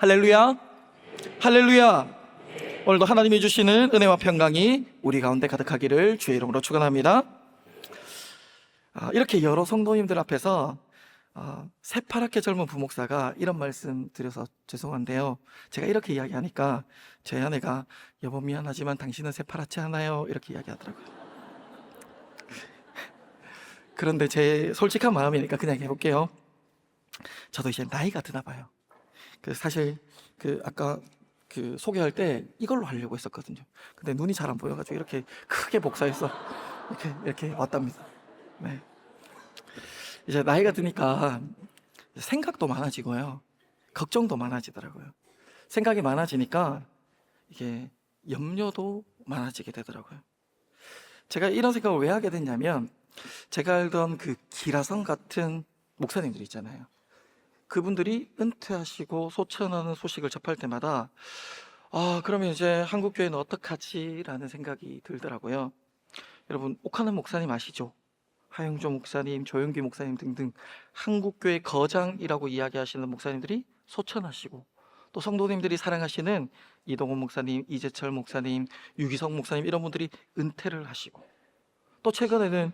할렐루야, 할렐루야. 오늘도 하나님이 주시는 은혜와 평강이 우리 가운데 가득하기를 주의 이름으로 축원합니다. 이렇게 여러 성도님들 앞에서 새파랗게 젊은 부목사가 이런 말씀 드려서 죄송한데요, 제가 이렇게 이야기하니까 제 아내가 여보 미안하지만 당신은 새파랗지 않아요 이렇게 이야기하더라고요. 그런데 제 솔직한 마음이니까 그냥 해볼게요. 저도 이제 나이가 드나 봐요. 사실 아까 소개할 때 이걸로 하려고 했었거든요. 근데 눈이 잘 안 보여가지고 이렇게 크게 복사해서 이렇게 왔답니다. 네. 이제 나이가 드니까 생각도 많아지고요, 걱정도 많아지더라고요. 생각이 많아지니까 이게 염려도 많아지게 되더라고요. 제가 이런 생각을 왜 하게 됐냐면, 제가 알던 기라성 같은 목사님들 있잖아요. 그분들이 은퇴하시고 소천하는 소식을 접할 때마다 그러면 이제 한국교회는 어떡하지? 라는 생각이 들더라고요. 여러분, 옥하는 목사님 아시죠? 하영조 목사님, 조영기 목사님 등등 한국교회 거장이라고 이야기하시는 목사님들이 소천하시고, 또 성도님들이 사랑하시는 이동훈 목사님, 이재철 목사님, 유기성 목사님 이런 분들이 은퇴를 하시고, 또 최근에는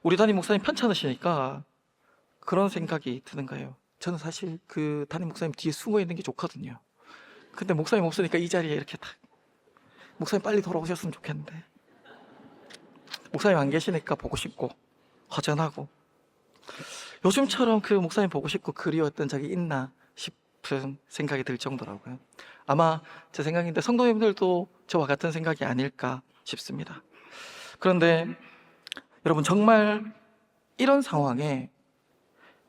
우리 담임 목사님 편찮으시니까 그런 생각이 드는 거예요. 저는 사실 담임 목사님 뒤에 숨어 있는 게 좋거든요. 근데 목사님 없으니까 이 자리에 이렇게 딱, 목사님 빨리 돌아오셨으면 좋겠는데 목사님 안 계시니까 보고 싶고 허전하고, 요즘처럼 목사님 보고 싶고 그리웠던 적이 있나 싶은 생각이 들 정도라고요. 아마 제 생각인데 성도님들도 저와 같은 생각이 아닐까 싶습니다. 그런데 여러분, 정말 이런 상황에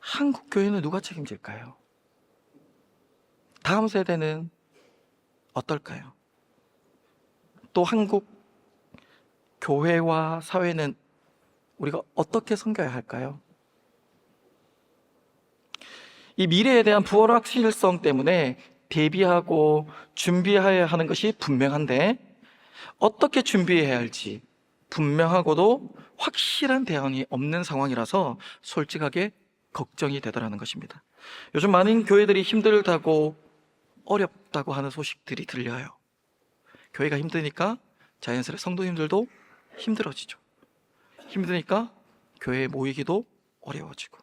한국 교회는 누가 책임질까요? 다음 세대는 어떨까요? 또 한국 교회와 사회는 우리가 어떻게 섬겨야 할까요? 이 미래에 대한 불확실성 때문에 대비하고 준비해야 하는 것이 분명한데, 어떻게 준비해야 할지 분명하고도 확실한 대안이 없는 상황이라서 솔직하게 걱정이 되더라는 것입니다. 요즘 많은 교회들이 힘들다고, 어렵다고 하는 소식들이 들려요. 교회가 힘드니까 자연스레 성도님들도 힘들어지죠. 힘드니까 교회에 모이기도 어려워지고,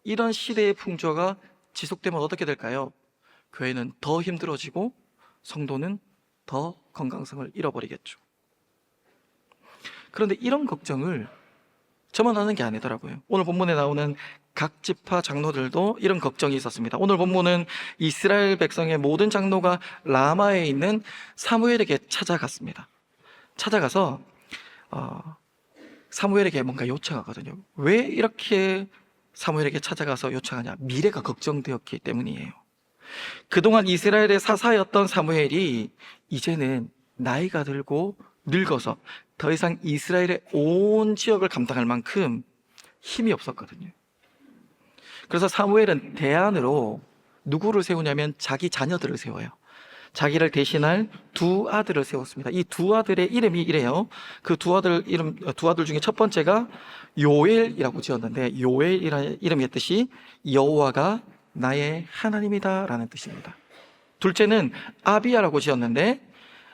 이런 시대의 풍조가 지속되면 어떻게 될까요? 교회는 더 힘들어지고 성도는 더 건강성을 잃어버리겠죠. 그런데 이런 걱정을 저만 하는 게 아니더라고요. 오늘 본문에 나오는 각 지파 장로들도 이런 걱정이 있었습니다. 오늘 본문은 이스라엘 백성의 모든 장로가 라마에 있는 사무엘에게 찾아갔습니다. 찾아가서 사무엘에게 뭔가 요청하거든요. 왜 이렇게 사무엘에게 찾아가서 요청하냐? 미래가 걱정되었기 때문이에요. 그동안 이스라엘의 사사였던 사무엘이 이제는 나이가 들고 늙어서 더 이상 이스라엘의 온 지역을 감당할 만큼 힘이 없었거든요. 그래서 사무엘은 대안으로 누구를 세우냐면 자기 자녀들을 세워요. 자기를 대신할 두 아들을 세웠습니다. 이 두 아들의 이름이 이래요. 그 두 아들 중에 첫 번째가 요엘이라고 지었는데, 요엘이라는 이름의 뜻이 여호와가 나의 하나님이다 라는 뜻입니다. 둘째는 아비야라고 지었는데,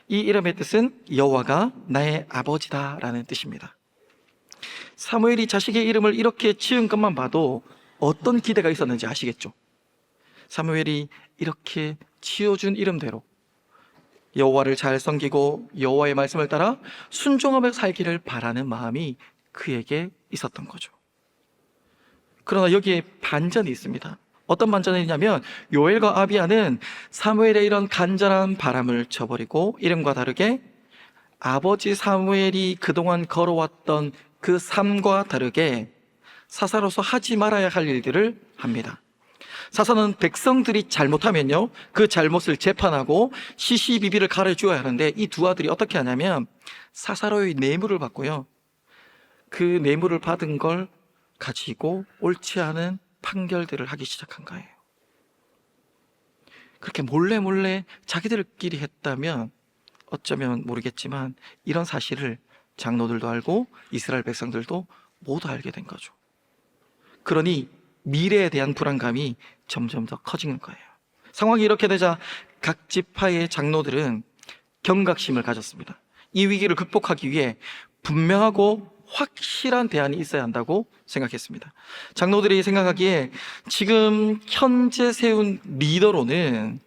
이 이름의 뜻은 여호와가 나의 아버지다 라는 뜻입니다. 사무엘이 자식의 이름을 이렇게 지은 것만 봐도 어떤 기대가 있었는지 아시겠죠? 사무엘이 이렇게 지어준 이름대로 여호와를 잘 섬기고 여호와의 말씀을 따라 순종하며 살기를 바라는 마음이 그에게 있었던 거죠. 그러나 여기에 반전이 있습니다. 어떤 반전이 있냐면, 요엘과 아비야는 사무엘의 이런 간절한 바람을 저버리고 이름과 다르게 아버지 사무엘이 그동안 걸어왔던 그 삶과 다르게 사사로서 하지 말아야 할 일들을 합니다. 사사는 백성들이 잘못하면요, 그 잘못을 재판하고 시시비비를 가려주어야 하는데, 이 두 아들이 어떻게 하냐면 사사로의 뇌물을 받고요, 그 뇌물을 받은 걸 가지고 옳지 않은 판결들을 하기 시작한 거예요. 그렇게 몰래 자기들끼리 했다면 어쩌면 모르겠지만, 이런 사실을 장로들도 알고 이스라엘 백성들도 모두 알게 된 거죠. 그러니 미래에 대한 불안감이 점점 더 커지는 거예요. 상황이 이렇게 되자 각 지파의 장로들은 경각심을 가졌습니다. 이 위기를 극복하기 위해 분명하고 확실한 대안이 있어야 한다고 생각했습니다. 장로들이 생각하기에 지금 현재 세운 리더로는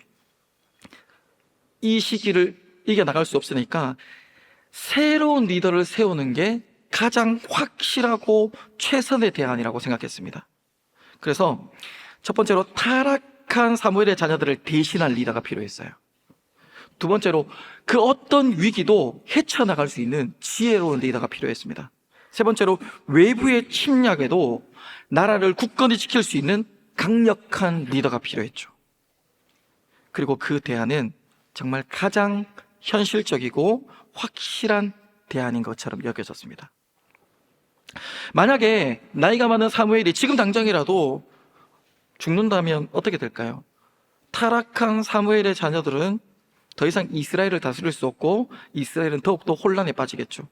이 시기를 이겨나갈 수 없으니까 새로운 리더를 세우는 게 가장 확실하고 최선의 대안이라고 생각했습니다. 그래서 첫 번째로 타락한 사무엘의 자녀들을 대신할 리더가 필요했어요. 두 번째로 그 어떤 위기도 헤쳐나갈 수 있는 지혜로운 리더가 필요했습니다. 세 번째로 외부의 침략에도 나라를 굳건히 지킬 수 있는 강력한 리더가 필요했죠. 그리고 그 대안은 정말 가장 현실적이고 확실한 대안인 것처럼 여겨졌습니다. 만약에 나이가 많은 사무엘이 지금 당장이라도 죽는다면 어떻게 될까요? 타락한 사무엘의 자녀들은 더 이상 이스라엘을 다스릴 수 없고 이스라엘은 더욱더 혼란에 빠지겠죠.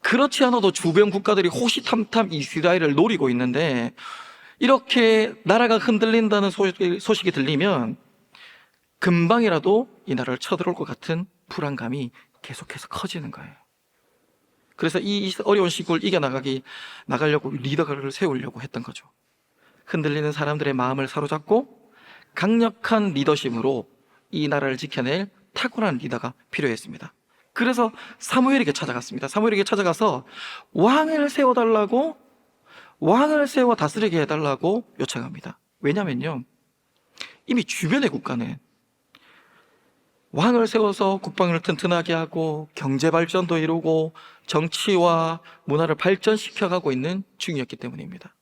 그렇지 않아도 주변 국가들이 호시탐탐 이스라엘을 노리고 있는데 이렇게 나라가 흔들린다는 소식이 들리면 금방이라도 이 나라를 쳐들어올 것 같은 불안감이 계속해서 커지는 거예요. 그래서 이 어려운 시국을 나가려고 리더를 세우려고 했던 거죠. 흔들리는 사람들의 마음을 사로잡고 강력한 리더십으로 이 나라를 지켜낼 탁월한 리더가 필요했습니다. 그래서 사무엘에게 찾아갔습니다. 사무엘에게 찾아가서 왕을 세워달라고, 왕을 세워 다스리게 해달라고 요청합니다. 왜냐면요, 이미 주변의 국가는 왕을 세워서 국방을 튼튼하게 하고 경제 발전도 이루고 정치와 문화를 발전시켜가고 있는 중이었기 때문입니다.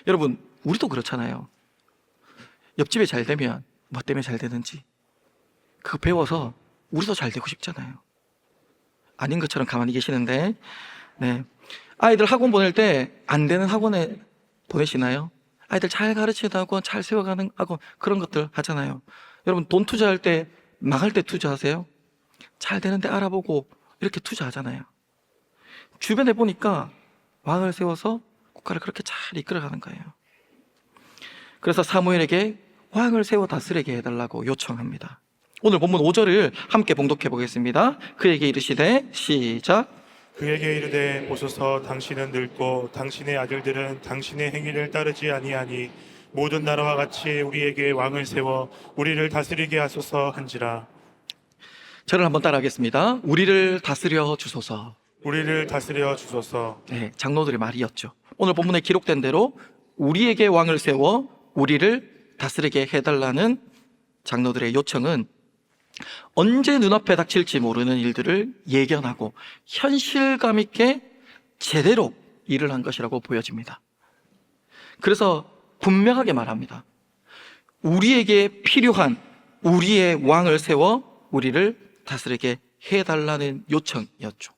여러분, 우리도 그렇잖아요. 옆집에 잘 되면 뭐 때문에 잘 되는지 그거 배워서 우리도 잘 되고 싶잖아요. 아닌 것처럼 가만히 계시는데, 네, 아이들 학원 보낼 때 안 되는 학원에 보내시나요? 아이들 잘 가르치는 학원, 잘 세워가는 학원, 그런 것들 하잖아요. 여러분, 돈 투자할 때 망할 때 투자하세요? 잘 되는데 알아보고 이렇게 투자하잖아요. 주변에 보니까 왕을 세워서 국가를 그렇게 잘 이끌어가는 거예요. 그래서 사무엘에게 왕을 세워 다스리게 해달라고 요청합니다. 오늘 본문 5절을 함께 봉독해 보겠습니다. 그에게 이르시되, 시작. 그에게 이르되, 보소서, 당신은 늙고 당신의 아들들은 당신의 행위를 따르지 아니하니 모든 나라와 같이 우리에게 왕을 세워 우리를 다스리게 하소서 한지라. 저를 한번 따라하겠습니다. 우리를 다스려 주소서. 우리를 다스려 주소서. 네, 장로들의 말이었죠. 오늘 본문에 기록된 대로 우리에게 왕을 세워 우리를 다스리게 해달라는 장로들의 요청은 언제 눈앞에 닥칠지 모르는 일들을 예견하고 현실감 있게 제대로 일을 한 것이라고 보여집니다. 그래서 분명하게 말합니다. 우리에게 필요한 우리의 왕을 세워 우리를 다스리게 해달라는 요청이었죠.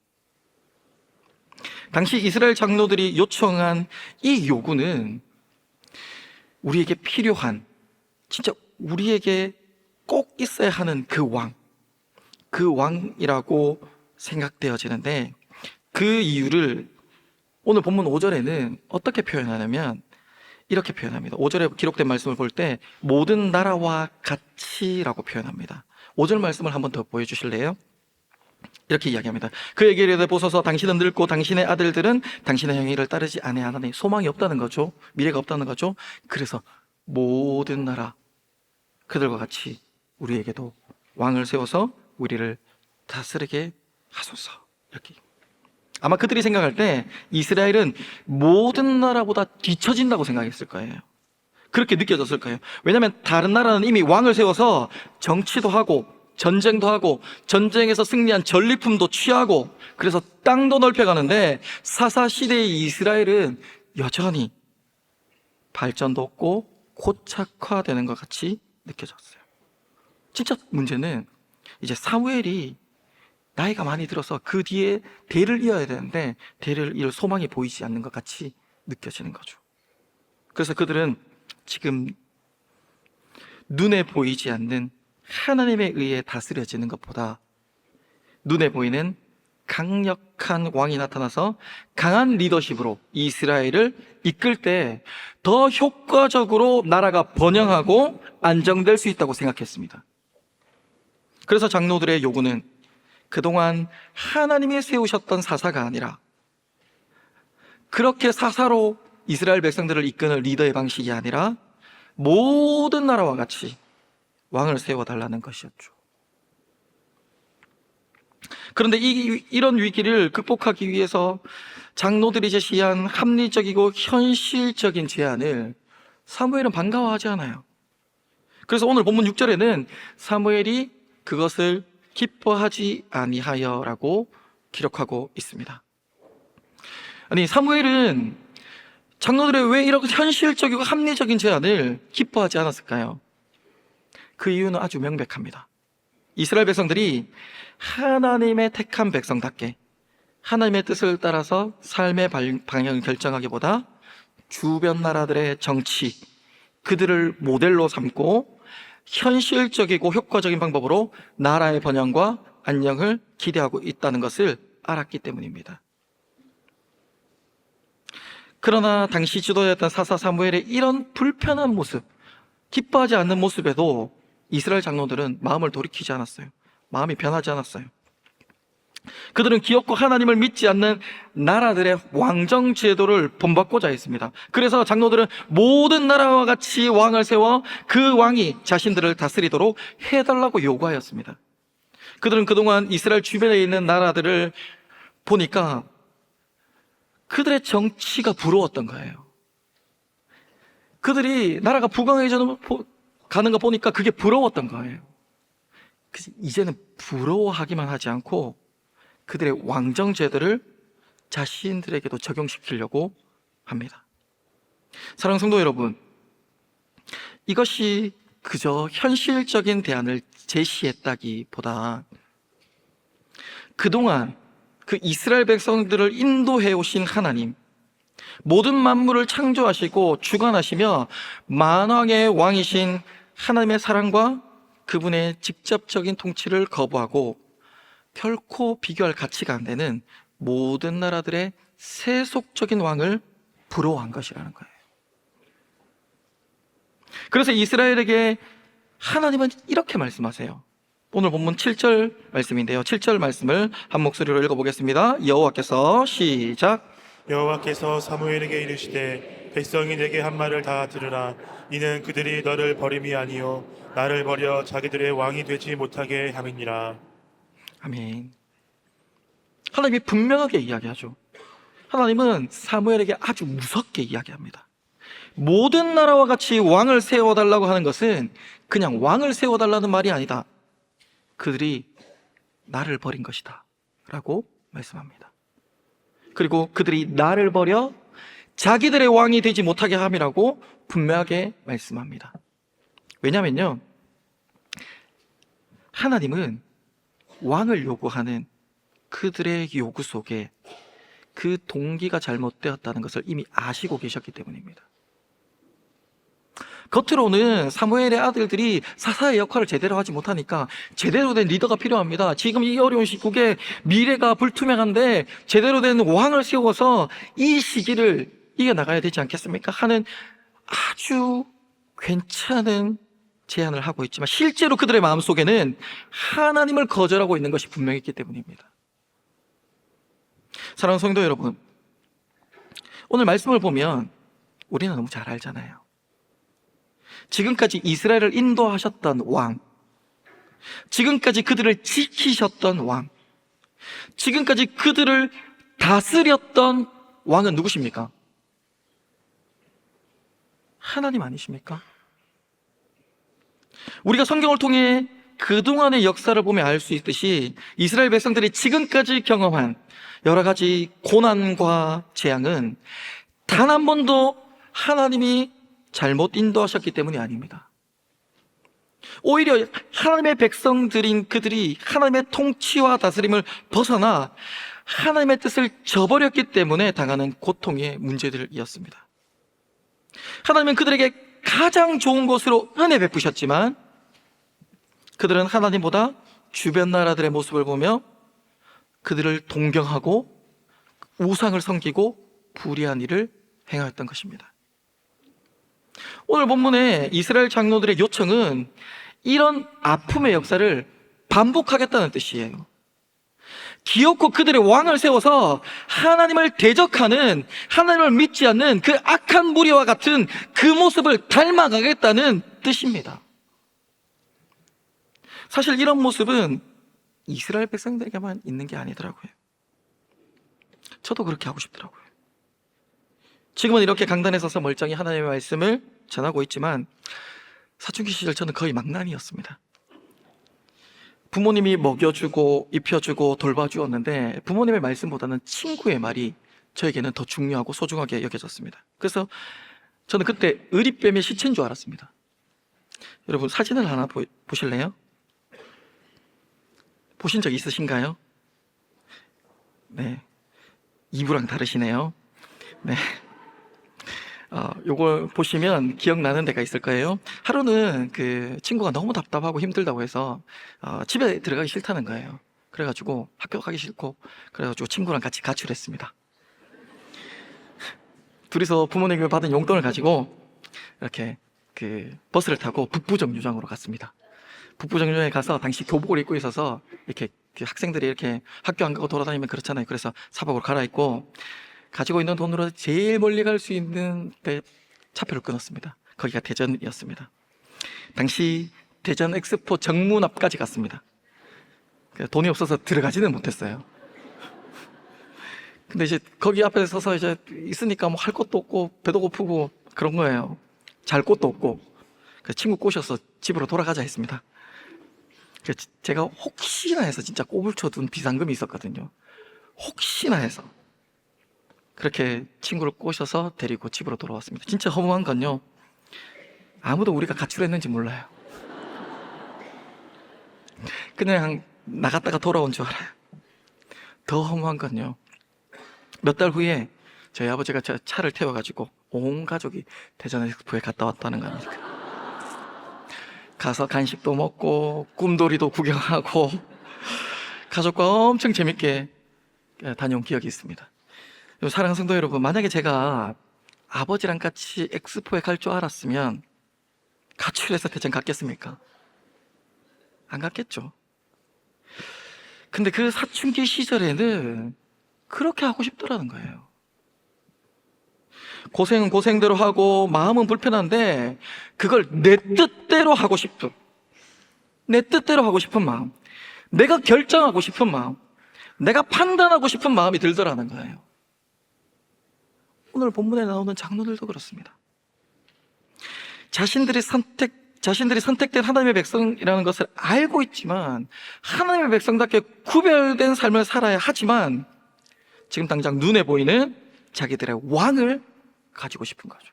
당시 이스라엘 장로들이 요청한 이 요구는 우리에게 필요한, 진짜 우리에게 꼭 있어야 하는 그 왕이라고 생각되어지는데, 그 이유를 오늘 본문 5절에는 어떻게 표현하냐면 이렇게 표현합니다. 5절에 기록된 말씀을 볼 때 모든 나라와 같이라고 표현합니다. 5절 말씀을 한번 더 보여주실래요? 이렇게 이야기합니다. 그에게 이르되, 보소서, 당신은 늙고 당신의 아들들은 당신의 행위를 따르지 아니하나니, 소망이 없다는 거죠. 미래가 없다는 거죠. 그래서 모든 나라 그들과 같이 우리에게도 왕을 세워서 우리를 다스리게 하소서. 이렇게. 아마 그들이 생각할 때 이스라엘은 모든 나라보다 뒤처진다고 생각했을 거예요. 그렇게 느껴졌을 거예요. 왜냐하면 다른 나라는 이미 왕을 세워서 정치도 하고 전쟁도 하고 전쟁에서 승리한 전리품도 취하고 그래서 땅도 넓혀가는데, 사사시대의 이스라엘은 여전히 발전도 없고 고착화되는 것 같이 느껴졌어요. 진짜 문제는 이제 사무엘이 나이가 많이 들어서 그 뒤에 대를 이어야 되는데 대를 이을 소망이 보이지 않는 것 같이 느껴지는 거죠. 그래서 그들은 지금 눈에 보이지 않는 하나님에 의해 다스려지는 것보다 눈에 보이는 강력한 왕이 나타나서 강한 리더십으로 이스라엘을 이끌 때 더 효과적으로 나라가 번영하고 안정될 수 있다고 생각했습니다. 그래서 장로들의 요구는 그동안 하나님이 세우셨던 사사가 아니라 그렇게 사사로 이스라엘 백성들을 이끄는 리더의 방식이 아니라 모든 나라와 같이 왕을 세워달라는 것이었죠. 그런데 이런 위기를 극복하기 위해서 장로들이 제시한 합리적이고 현실적인 제안을 사무엘은 반가워하지 않아요. 그래서 오늘 본문 6절에는 사무엘이 그것을 기뻐하지 아니하여라고 기록하고 있습니다. 아니, 사무엘은 장로들의 왜 이렇게 현실적이고 합리적인 제안을 기뻐하지 않았을까요? 그 이유는 아주 명백합니다. 이스라엘 백성들이 하나님의 택한 백성답게 하나님의 뜻을 따라서 삶의 방향을 결정하기보다 주변 나라들의 정치, 그들을 모델로 삼고 현실적이고 효과적인 방법으로 나라의 번영과 안녕을 기대하고 있다는 것을 알았기 때문입니다. 그러나 당시 지도자였던 사사 사무엘의 이런 불편한 모습, 기뻐하지 않는 모습에도 이스라엘 장로들은 마음을 돌이키지 않았어요. 마음이 변하지 않았어요. 그들은 기업고 하나님을 믿지 않는 나라들의 왕정 제도를 본받고자 했습니다. 그래서 장로들은 모든 나라와 같이 왕을 세워 그 왕이 자신들을 다스리도록 해달라고 요구하였습니다. 그들은 그동안 이스라엘 주변에 있는 나라들을 보니까 그들의 정치가 부러웠던 거예요. 그들이 나라가 부강해져 가는 거 보니까 그게 부러웠던 거예요. 그래서 이제는 부러워하기만 하지 않고 그들의 왕정 제도를 자신들에게도 적용시키려고 합니다. 사랑하는 성도 여러분, 이것이 그저 현실적인 대안을 제시했다기보다 그동안 그 이스라엘 백성들을 인도해 오신 하나님, 모든 만물을 창조하시고 주관하시며 만왕의 왕이신 하나님의 사랑과 그분의 직접적인 통치를 거부하고 결코 비교할 가치가 안 되는 모든 나라들의 세속적인 왕을 부러워한 것이라는 거예요. 그래서 이스라엘에게 하나님은 이렇게 말씀하세요. 오늘 본문 7절 말씀인데요. 7절 말씀을 한 목소리로 읽어보겠습니다. 여호와께서 시작. 여호와께서 사무엘에게 이르시되 백성이 내게 한 말을 다 들으라. 이는 그들이 너를 버림이 아니요 나를 버려 자기들의 왕이 되지 못하게 함이니라. 아멘. 하나님이 분명하게 이야기하죠. 하나님은 사무엘에게 아주 무섭게 이야기합니다. 모든 나라와 같이 왕을 세워달라고 하는 것은 그냥 왕을 세워달라는 말이 아니다. 그들이 나를 버린 것이다 라고 말씀합니다. 그리고 그들이 나를 버려 자기들의 왕이 되지 못하게 함이라고 분명하게 말씀합니다. 왜냐면요, 하나님은 왕을 요구하는 그들의 요구 속에 그 동기가 잘못되었다는 것을 이미 아시고 계셨기 때문입니다. 겉으로는 사무엘의 아들들이 사사의 역할을 제대로 하지 못하니까 제대로 된 리더가 필요합니다. 지금 이 어려운 시국에 미래가 불투명한데 제대로 된 왕을 세워서 이 시기를 이겨나가야 되지 않겠습니까? 하는 아주 괜찮은 제안을 하고 있지만 실제로 그들의 마음속에는 하나님을 거절하고 있는 것이 분명했기 때문입니다. 사랑하는 성도 여러분, 오늘 말씀을 보면 우리는 너무 잘 알잖아요. 지금까지 이스라엘을 인도하셨던 왕, 지금까지 그들을 지키셨던 왕, 지금까지 그들을 다스렸던 왕은 누구십니까? 하나님 아니십니까? 우리가 성경을 통해 그동안의 역사를 보면 알 수 있듯이 이스라엘 백성들이 지금까지 경험한 여러 가지 고난과 재앙은 단 한 번도 하나님이 잘못 인도하셨기 때문이 아닙니다. 오히려 하나님의 백성들인 그들이 하나님의 통치와 다스림을 벗어나 하나님의 뜻을 저버렸기 때문에 당하는 고통의 문제들이었습니다. 하나님은 그들에게 가장 좋은 것으로 은혜 베푸셨지만 그들은 하나님보다 주변 나라들의 모습을 보며 그들을 동경하고 우상을 섬기고 불의한 일을 행하였던 것입니다. 오늘 본문의 이스라엘 장로들의 요청은 이런 아픔의 역사를 반복하겠다는 뜻이에요. 기어코 그들의 왕을 세워서 하나님을 대적하는, 하나님을 믿지 않는 그 악한 무리와 같은 그 모습을 닮아가겠다는 뜻입니다. 사실 이런 모습은 이스라엘 백성들에게만 있는 게 아니더라고요. 저도 그렇게 하고 싶더라고요. 지금은 이렇게 강단에 서서 멀쩡히 하나님의 말씀을 전하고 있지만 사춘기 시절 저는 거의 망나니였습니다. 부모님이 먹여주고 입혀주고 돌봐주었는데 부모님의 말씀보다는 친구의 말이 저에게는 더 중요하고 소중하게 여겨졌습니다. 그래서 저는 그때 의리뱀의 시체인 줄 알았습니다. 여러분 사진을 하나 보실래요? 보신 적 있으신가요? 네, 이부랑 다르시네요. 네, 요걸 보시면 기억나는 데가 있을 거예요. 하루는 그 친구가 너무 답답하고 힘들다고 해서 집에 들어가기 싫다는 거예요. 그래가지고 학교 가기 싫고 그래가지고 친구랑 같이 가출했습니다. 둘이서 부모님이 받은 용돈을 가지고 이렇게 그 버스를 타고 북부정류장으로 갔습니다. 북부정류장에 가서 당시 교복을 입고 있어서 이렇게 그 학생들이 이렇게 학교 안 가고 돌아다니면 그렇잖아요. 그래서 사복을 갈아입고 가지고 있는 돈으로 제일 멀리 갈 수 있는 데 차표를 끊었습니다. 거기가 대전이었습니다. 당시 대전 엑스포 정문 앞까지 갔습니다. 돈이 없어서 들어가지는 못했어요. 근데 이제 거기 앞에 서서 이제 있으니까 뭐 할 것도 없고 배도 고프고 그런 거예요. 잘 곳도 없고. 친구 꼬셔서 집으로 돌아가자 했습니다. 제가 혹시나 해서 진짜 꼬불 쳐둔 비상금이 있었거든요. 혹시나 해서 그렇게 친구를 꼬셔서 데리고 집으로 돌아왔습니다. 진짜 허무한 건요, 아무도 우리가 가출했는지 몰라요. 그냥 나갔다가 돌아온 줄 알아요. 더 허무한 건요, 몇 달 후에 저희 아버지가 저 차를 태워가지고 온 가족이 대전 엑스포에 갔다 왔다는 겁니다. 가서 간식도 먹고 꿈돌이도 구경하고 가족과 엄청 재밌게 다녀온 기억이 있습니다. 사랑하는 성도 여러분, 만약에 제가 아버지랑 같이 엑스포에 갈 줄 알았으면 가출해서 대전 갔겠습니까? 안 갔겠죠. 근데 그 사춘기 시절에는 그렇게 하고 싶더라는 거예요. 고생은 고생대로 하고 마음은 불편한데 그걸 내 뜻대로 하고 싶은, 내 뜻대로 하고 싶은 마음, 내가 결정하고 싶은 마음, 내가 판단하고 싶은 마음이 들더라는 거예요. 오늘 본문에 나오는 장로들도 그렇습니다. 자신들이 선택된 하나님의 백성이라는 것을 알고 있지만 하나님의 백성답게 구별된 삶을 살아야 하지만 지금 당장 눈에 보이는 자기들의 왕을 가지고 싶은 거죠.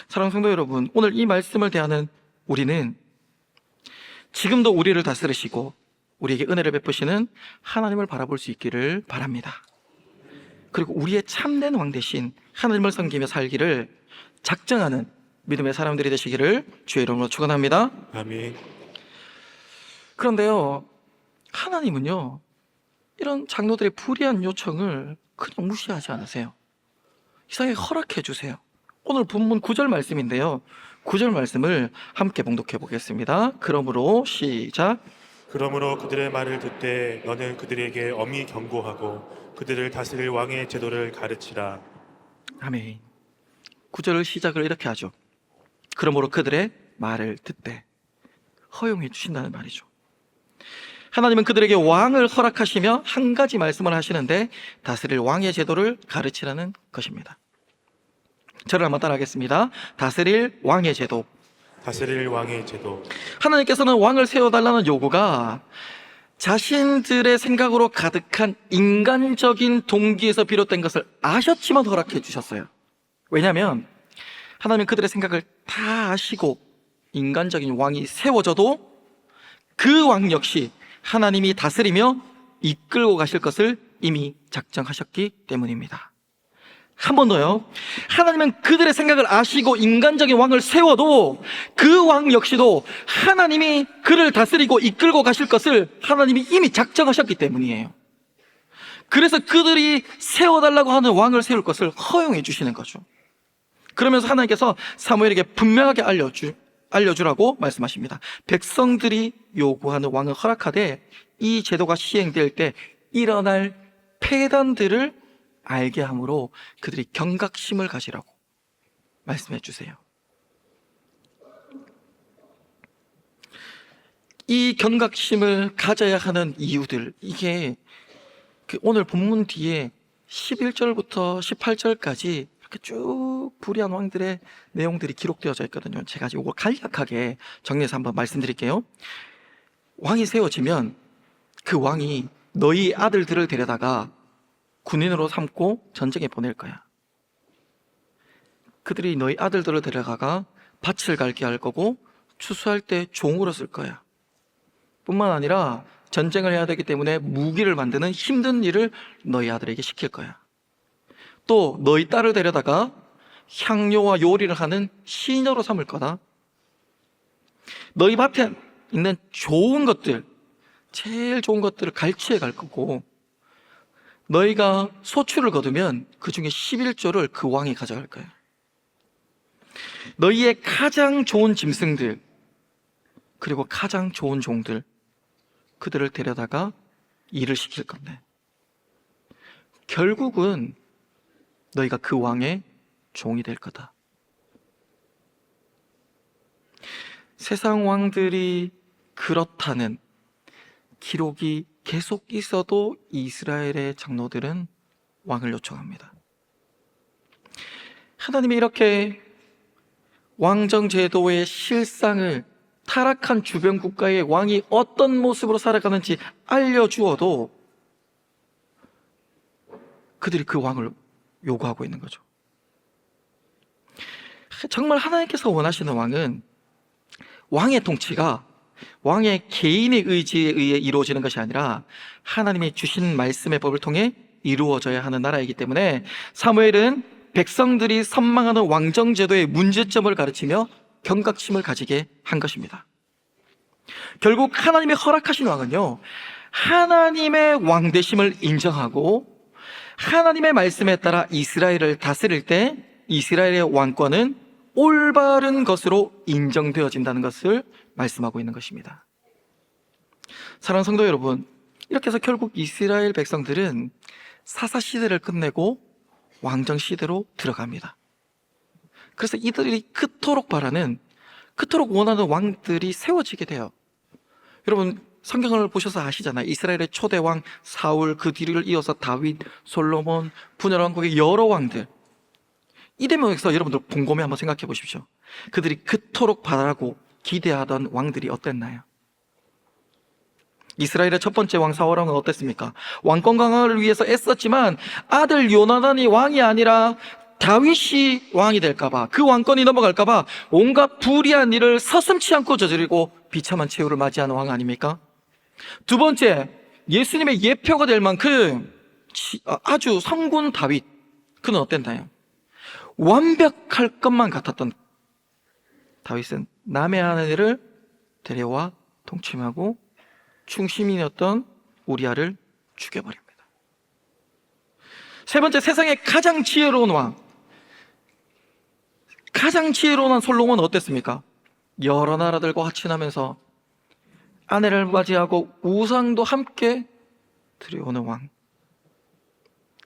사랑하는 성도 여러분, 오늘 이 말씀을 대하는 우리는 지금도 우리를 다스리시고 우리에게 은혜를 베푸시는 하나님을 바라볼 수 있기를 바랍니다. 그리고 우리의 참된 왕 대신 하나님을 섬기며 살기를 작정하는 믿음의 사람들이 되시기를 주의 이름으로 축원합니다. 아멘. 그런데요, 하나님은요, 이런 장로들의 불의한 요청을 그냥 무시하지 않으세요. 이상하게 허락해 주세요. 오늘 본문 9절 말씀인데요, 9절 말씀을 함께 봉독해 보겠습니다. 그러므로 시작. 그러므로 그들의 말을 듣되 너는 그들에게 엄히 경고하고 그들을 다스릴 왕의 제도를 가르치라. 아멘. 9절 시작을 이렇게 하죠. 그러므로 그들의 말을 듣되, 허용해 주신다는 말이죠. 하나님은 그들에게 왕을 허락하시며 한 가지 말씀을 하시는데 다스릴 왕의 제도를 가르치라는 것입니다. 저를 한번 따라하겠습니다. 다스릴 왕의 제도. 다스릴 왕의 제도. 하나님께서는 왕을 세워달라는 요구가 자신들의 생각으로 가득한 인간적인 동기에서 비롯된 것을 아셨지만 허락해 주셨어요. 왜냐하면 하나님은 그들의 생각을 다 아시고 인간적인 왕이 세워져도 그 왕 역시 하나님이 다스리며 이끌고 가실 것을 이미 작정하셨기 때문입니다. 한 번 더요. 하나님은 그들의 생각을 아시고 인간적인 왕을 세워도 그 왕 역시도 하나님이 그를 다스리고 이끌고 가실 것을 하나님이 이미 작정하셨기 때문이에요. 그래서 그들이 세워달라고 하는 왕을 세울 것을 허용해 주시는 거죠. 그러면서 하나님께서 사무엘에게 분명하게 알려주라고 말씀하십니다. 백성들이 요구하는 왕을 허락하되 이 제도가 시행될 때 일어날 폐단들을 알게 함으로 그들이 경각심을 가지라고 말씀해 주세요. 이 경각심을 가져야 하는 이유들, 이게 오늘 본문 뒤에 11절부터 18절까지 이렇게 쭉 불의한 왕들의 내용들이 기록되어져 있거든요. 제가 이걸 간략하게 정리해서 한번 말씀드릴게요. 왕이 세워지면 그 왕이 너희 아들들을 데려다가 군인으로 삼고 전쟁에 보낼 거야. 그들이 너희 아들들을 데려다가 밭을 갈게 할 거고 추수할 때 종으로 쓸 거야. 뿐만 아니라 전쟁을 해야 되기 때문에 무기를 만드는 힘든 일을 너희 아들에게 시킬 거야. 또 너희 딸을 데려다가 향료와 요리를 하는 시녀로 삼을 거다. 너희 밭에 있는 좋은 것들, 제일 좋은 것들을 갈취해 갈 거고, 너희가 소출을 거두면 그 중에 11조를 그 왕이 가져갈 거야. 너희의 가장 좋은 짐승들, 그리고 가장 좋은 종들, 그들을 데려다가 일을 시킬 건데, 결국은 너희가 그 왕의 종이 될 거다. 세상 왕들이 그렇다는 기록이 계속 있어도 이스라엘의 장로들은 왕을 요청합니다. 하나님이 이렇게 왕정 제도의 실상을, 타락한 주변 국가의 왕이 어떤 모습으로 살아가는지 알려주어도 그들이 그 왕을 요구하고 있는 거죠. 정말 하나님께서 원하시는 왕은 왕의 통치가 왕의 개인의 의지에 의해 이루어지는 것이 아니라 하나님이 주신 말씀의 법을 통해 이루어져야 하는 나라이기 때문에 사무엘은 백성들이 선망하는 왕정제도의 문제점을 가르치며 경각심을 가지게 한 것입니다. 결국 하나님이 허락하신 왕은요, 하나님의 왕되심을 인정하고 하나님의 말씀에 따라 이스라엘을 다스릴 때 이스라엘의 왕권은 올바른 것으로 인정되어진다는 것을 말씀하고 있는 것입니다. 사랑하는 성도 여러분, 이렇게 해서 결국 이스라엘 백성들은 사사시대를 끝내고 왕정시대로 들어갑니다. 그래서 이들이 그토록 바라는, 그토록 원하는 왕들이 세워지게 돼요. 여러분 성경을 보셔서 아시잖아요. 이스라엘의 초대 왕 사울, 그 뒤를 이어서 다윗, 솔로몬, 분열 왕국의 여러 왕들. 이 대목에서 여러분들 곰곰이 한번 생각해 보십시오. 그들이 그토록 바라고 기대하던 왕들이 어땠나요? 이스라엘의 첫 번째 왕 사울 왕은 어땠습니까? 왕권 강화를 위해서 애썼지만 아들 요나단이 왕이 아니라 다윗이 왕이 될까봐, 그 왕권이 넘어갈까봐 온갖 불의한 일을 서슴지 않고 저지르고 비참한 최후를 맞이하는 왕 아닙니까? 두 번째, 예수님의 예표가 될 만큼 아주 성군 다윗, 그는 어땠나요? 완벽할 것만 같았던 다윗은 남의 아내를 데려와 통침하고 충심이었던 우리아를 죽여버립니다. 세 번째, 세상의 가장 지혜로운 왕, 가장 지혜로운 솔로몬은 어땠습니까? 여러 나라들과 화친하면서 아내를 맞이하고 우상도 함께 들여오는 왕.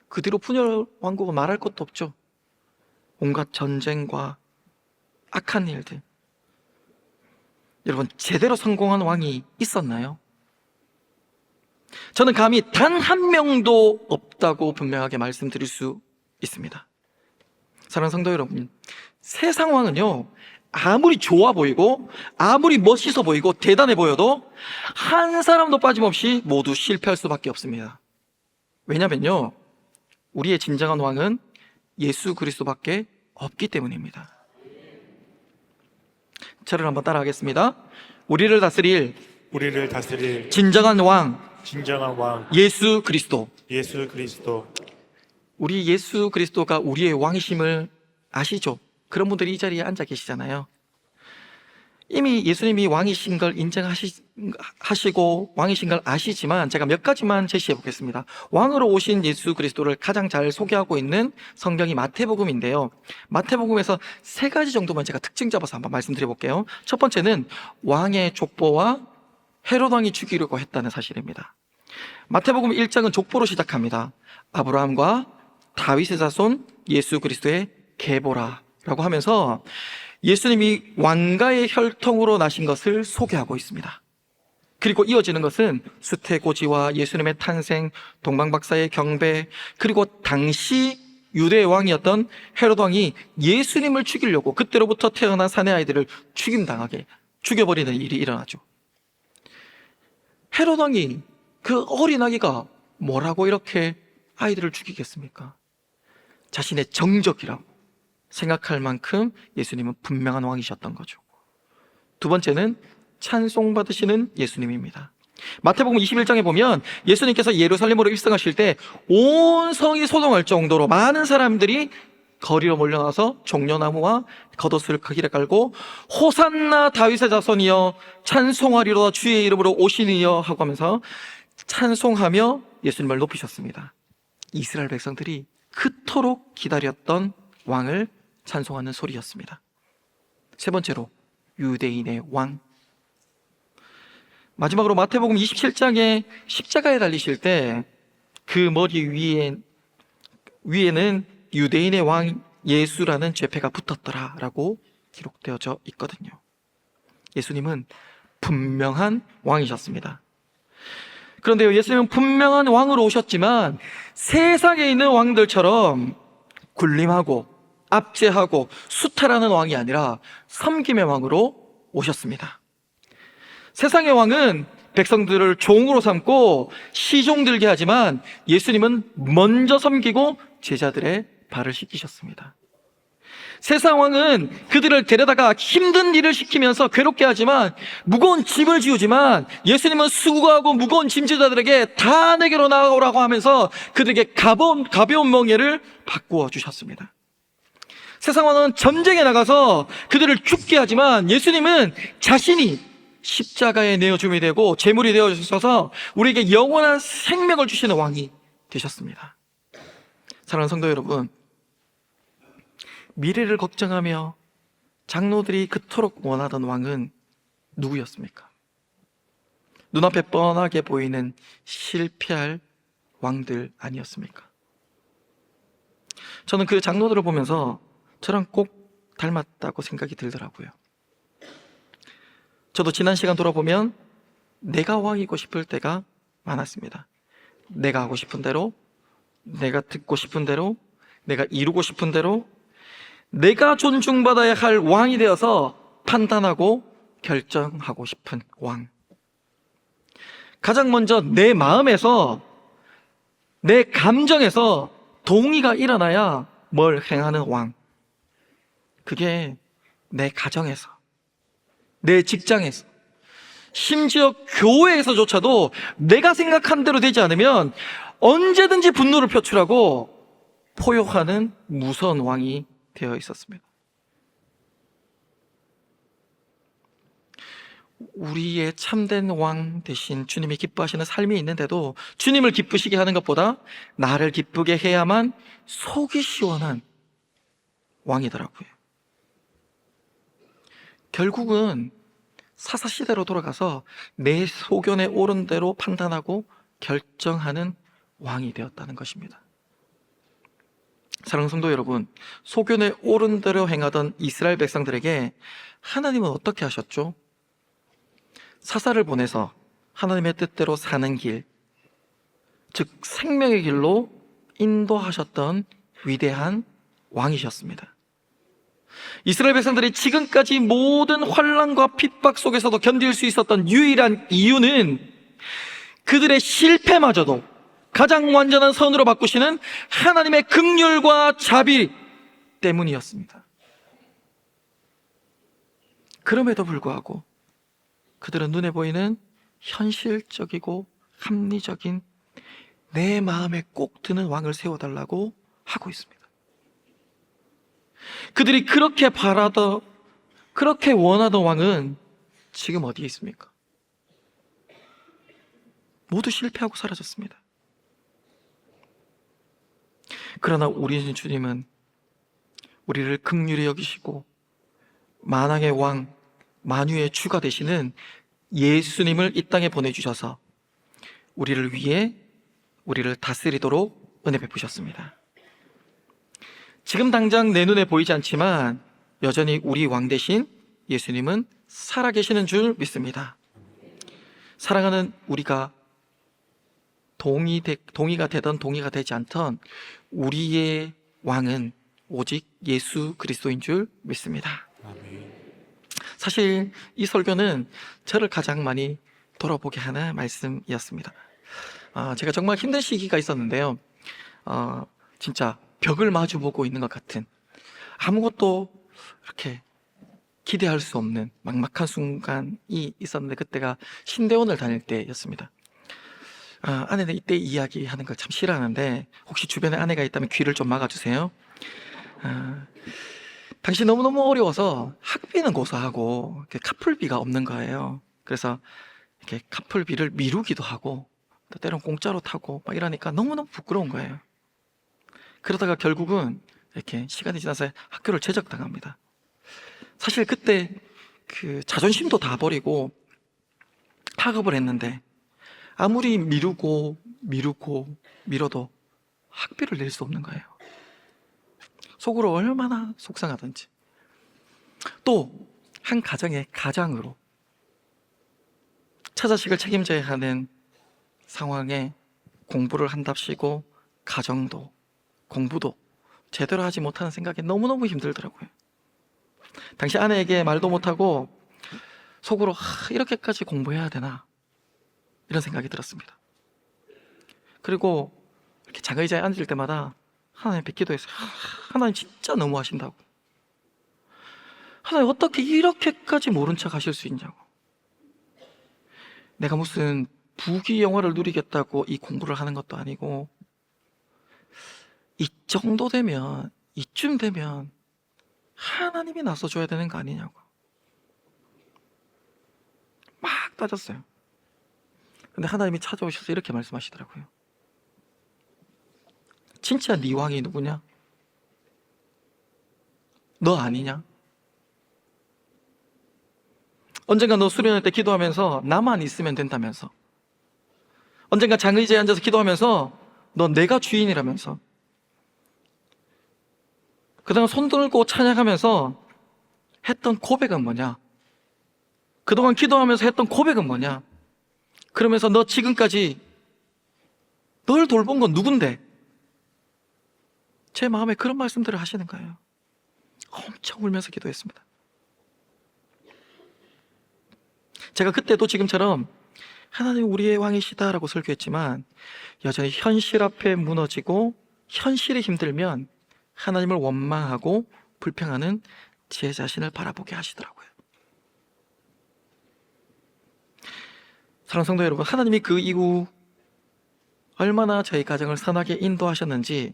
그 뒤로 분열 왕국은 말할 것도 없죠. 온갖 전쟁과 악한 일들. 여러분, 제대로 성공한 왕이 있었나요? 저는 감히 단 한 명도 없다고 분명하게 말씀드릴 수 있습니다. 사랑하는 성도 여러분, 세상 왕은요, 아무리 좋아 보이고 아무리 멋있어 보이고 대단해 보여도 한 사람도 빠짐없이 모두 실패할 수밖에 없습니다. 왜냐면요, 우리의 진정한 왕은 예수 그리스도밖에 없기 때문입니다. 저를 한번 따라하겠습니다. 우리를 다스릴 진정한 왕 예수 그리스도. 예수 그리스도. 우리 예수 그리스도가 우리의 왕이심을 아시죠? 그런 분들이 이 자리에 앉아 계시잖아요. 이미 예수님이 왕이신 걸 인정하시고 왕이신 걸 아시지만 제가 몇 가지만 제시해 보겠습니다. 왕으로 오신 예수 그리스도를 가장 잘 소개하고 있는 성경이 마태복음인데요. 마태복음에서 세 가지 정도만 제가 특징 잡아서 한번 말씀드려 볼게요. 첫 번째는 왕의 족보와 헤롯 왕이 죽이려고 했다는 사실입니다. 마태복음 1장은 족보로 시작합니다. 아브라함과 다윗의 자손 예수 그리스도의 계보라라고 하면서 예수님이 왕가의 혈통으로 나신 것을 소개하고 있습니다. 그리고 이어지는 것은 수태고지와 예수님의 탄생, 동방박사의 경배, 그리고 당시 유대의 왕이었던 헤롯 왕이 예수님을 죽이려고 그때로부터 태어난 사내 아이들을 죽여버리는 일이 일어나죠. 헤롯 왕이 그 어린 아기가 뭐라고 이렇게 아이들을 죽이겠습니까? 자신의 정적이라고 생각할 만큼 예수님은 분명한 왕이셨던 거죠. 두 번째는 찬송받으시는 예수님입니다. 마태복음 21장에 보면 예수님께서 예루살렘으로 입성하실 때 온 성이 소동할 정도로 많은 사람들이 거리로 몰려나서 종려나무와 겉옷을 그 길에 깔고 호산나 다윗의 자손이여 찬송하리로다 주의 이름으로 오시니여 하고 하면서 찬송하며 예수님을 높이셨습니다. 이스라엘 백성들이 그토록 기다렸던 왕을 찬송하는 소리였습니다. 세 번째로 유대인의 왕. 마지막으로 마태복음 27장에 십자가에 달리실 때 그 머리 위에는 유대인의 왕 예수라는 죄패가 붙었더라라고 기록되어져 있거든요. 예수님은 분명한 왕이셨습니다. 그런데요, 예수님은 분명한 왕으로 오셨지만 세상에 있는 왕들처럼 군림하고 압제하고 수탈하는 왕이 아니라 섬김의 왕으로 오셨습니다. 세상의 왕은 백성들을 종으로 삼고 시종들게 하지만 예수님은 먼저 섬기고 제자들의 발을 씻기셨습니다. 세상 왕은 그들을 데려다가 힘든 일을 시키면서 괴롭게 하지만 무거운 짐을 지우지만 예수님은 수고하고 무거운 짐지자들에게 다 내게로 나오라고 하면서 그들에게 가벼운 멍에를 바꾸어 주셨습니다. 세상 왕은 전쟁에 나가서 그들을 죽게 하지만 예수님은 자신이 십자가에 내어줌이 되고 제물이 되어 주셔서 우리에게 영원한 생명을 주시는 왕이 되셨습니다. 사랑하는 성도 여러분, 미래를 걱정하며 장로들이 그토록 원하던 왕은 누구였습니까? 눈앞에 뻔하게 보이는 실패할 왕들 아니었습니까? 저는 그 장로들을 보면서 저랑 꼭 닮았다고 생각이 들더라고요. 저도 지난 시간 돌아보면 내가 왕이고 싶을 때가 많았습니다. 내가 하고 싶은 대로, 내가 듣고 싶은 대로, 내가 이루고 싶은 대로, 내가 존중받아야 할 왕이 되어서 판단하고 결정하고 싶은 왕. 가장 먼저 내 마음에서, 내 감정에서 동의가 일어나야 뭘 행하는 왕. 그게 내 가정에서, 내 직장에서, 심지어 교회에서조차도 내가 생각한 대로 되지 않으면 언제든지 분노를 표출하고 포효하는 무서운 왕이 되어 있었습니다. 우리의 참된 왕 대신 주님이 기뻐하시는 삶이 있는데도 주님을 기쁘시게 하는 것보다 나를 기쁘게 해야만 속이 시원한 왕이더라고요. 결국은 사사시대로 돌아가서 내 소견에 옳은 대로 판단하고 결정하는 왕이 되었다는 것입니다. 사랑하는 성도 여러분, 소견에 옳은 대로 행하던 이스라엘 백성들에게 하나님은 어떻게 하셨죠? 사사를 보내서 하나님의 뜻대로 사는 길, 즉 생명의 길로 인도하셨던 위대한 왕이셨습니다. 이스라엘 백성들이 지금까지 모든 환난과 핍박 속에서도 견딜 수 있었던 유일한 이유는 그들의 실패마저도 가장 완전한 선으로 바꾸시는 하나님의 긍휼과 자비 때문이었습니다. 그럼에도 불구하고 그들은 눈에 보이는 현실적이고 합리적인 내 마음에 꼭 드는 왕을 세워달라고 하고 있습니다. 그들이 그렇게 바라던 그렇게 원하던 왕은 지금 어디에 있습니까? 모두 실패하고 사라졌습니다. 그러나 우리 주님은 우리를 긍휼히 여기시고 만왕의 왕, 만유의 주가 되시는 예수님을 이 땅에 보내주셔서 우리를 위해 우리를 다스리도록 은혜 베푸셨습니다. 지금 당장 내 눈에 보이지 않지만 여전히 우리 왕 대신 예수님은 살아계시는 줄 믿습니다. 사랑하는 우리가 동의가 되던 동의가 되지 않던 우리의 왕은 오직 예수 그리스도인 줄 믿습니다. 아멘. 사실 이 설교는 저를 가장 많이 돌아보게 하는 말씀이었습니다. 제가 정말 힘든 시기가 있었는데요. 진짜 벽을 마주보고 있는 것 같은, 아무것도 이렇게 기대할 수 없는 막막한 순간이 있었는데, 그때가 신대원을 다닐 때였습니다. 아내는 이때 이야기하는 걸 참 싫어하는데 혹시 주변에 아내가 있다면 귀를 좀 막아주세요. 당시 너무너무 어려워서 학비는 고사하고 카풀비가 없는 거예요. 그래서 이렇게 카풀비를 미루기도 하고 또 때론 공짜로 타고 막 이러니까 너무너무 부끄러운 거예요. 그러다가 결국은 이렇게 시간이 지나서 학교를 제적당합니다. 사실 그때 그 자존심도 다 버리고 학업을 했는데 아무리 미루고 미뤄도 학비를 낼 수 없는 거예요. 속으로 얼마나 속상하던지. 또 한 가정의 가장으로 처자식을 책임져야 하는 상황에 공부를 한답시고 가정도 공부도 제대로 하지 못하는 생각이 너무너무 힘들더라고요. 당시 아내에게 말도 못하고 속으로 이렇게까지 공부해야 되나 이런 생각이 들었습니다. 그리고 이렇게 작은 의자에 앉을 때마다 하나님 앞에 기도했어요. 하나님 진짜 너무하신다고. 하나님 어떻게 이렇게까지 모른 척 하실 수 있냐고. 내가 무슨 부귀 영화를 누리겠다고 이 공부를 하는 것도 아니고 이 정도 되면, 이쯤 되면 하나님이 나서줘야 되는 거 아니냐고 막 따졌어요. 근데 하나님이 찾아오셔서 이렇게 말씀하시더라고요. 진짜 네 왕이 누구냐? 너 아니냐? 언젠가 너 수련회 때 기도하면서 나만 있으면 된다면서, 언젠가 장의자에 앉아서 기도하면서 너 내가 주인이라면서, 그다음 손 들고 찬양하면서 했던 고백은 뭐냐? 그동안 기도하면서 했던 고백은 뭐냐? 그러면서 너 지금까지 널 돌본 건 누군데? 제 마음에 그런 말씀들을 하시는 거예요. 엄청 울면서 기도했습니다. 제가 그때도 지금처럼 하나님 우리의 왕이시다라고 설교했지만 여전히 현실 앞에 무너지고 현실이 힘들면 하나님을 원망하고 불평하는 제 자신을 바라보게 하시더라고요. 사랑하는 성도 여러분, 하나님이 그 이후 얼마나 저희 가정을 선하게 인도하셨는지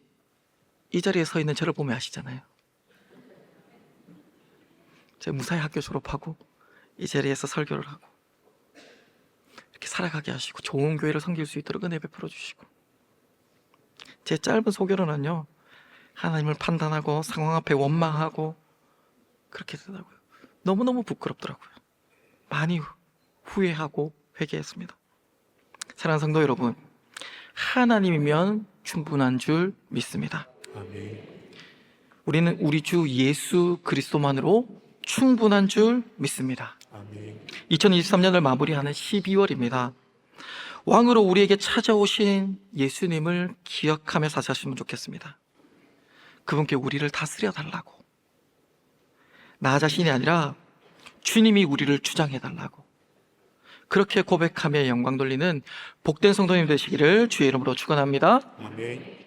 이 자리에 서 있는 저를 보면 아시잖아요. 제가 무사히 학교 졸업하고 이 자리에서 설교를 하고 이렇게 살아가게 하시고 좋은 교회를 섬길 수 있도록 은혜 베풀어 주시고, 제 짧은 소개로는요 하나님을 판단하고 상황 앞에 원망하고 그렇게 되더라고요. 너무너무 부끄럽더라고요. 많이 후회하고 회개했습니다. 사랑하는 성도 여러분, 하나님이면 충분한 줄 믿습니다. 아멘. 우리는 우리 주 예수 그리스도만으로 충분한 줄 믿습니다. 아멘. 2023년을 마무리하는 12월입니다. 왕으로 우리에게 찾아오신 예수님을 기억하며 사셨으면 좋겠습니다. 그분께 우리를 다스려 달라고, 나 자신이 아니라 주님이 우리를 주장해 달라고, 그렇게 고백하며 영광 돌리는 복된 성도님 되시기를 주의 이름으로 축원합니다. 아멘.